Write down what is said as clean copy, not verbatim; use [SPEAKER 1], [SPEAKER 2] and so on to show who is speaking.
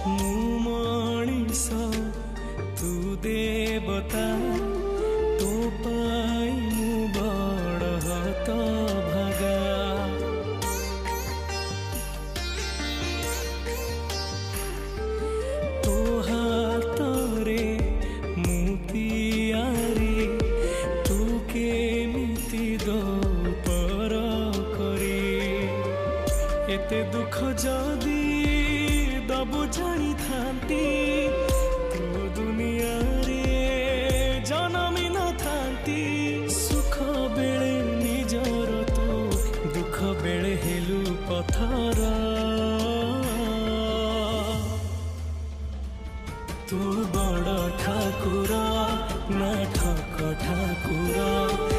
[SPEAKER 1] मु मणिष तू देवता तो पाई मु बड़ हत भागा तो हातरे मुतियारी तू केमिति दो पर करी एते दुख जदी दबु जानी थांती तो दुनिया रे जनमी न थांती सुख बेले निजर तो दुख बेले हेलु पथर तू बड़ ठाकुर ना ठक ठाकुर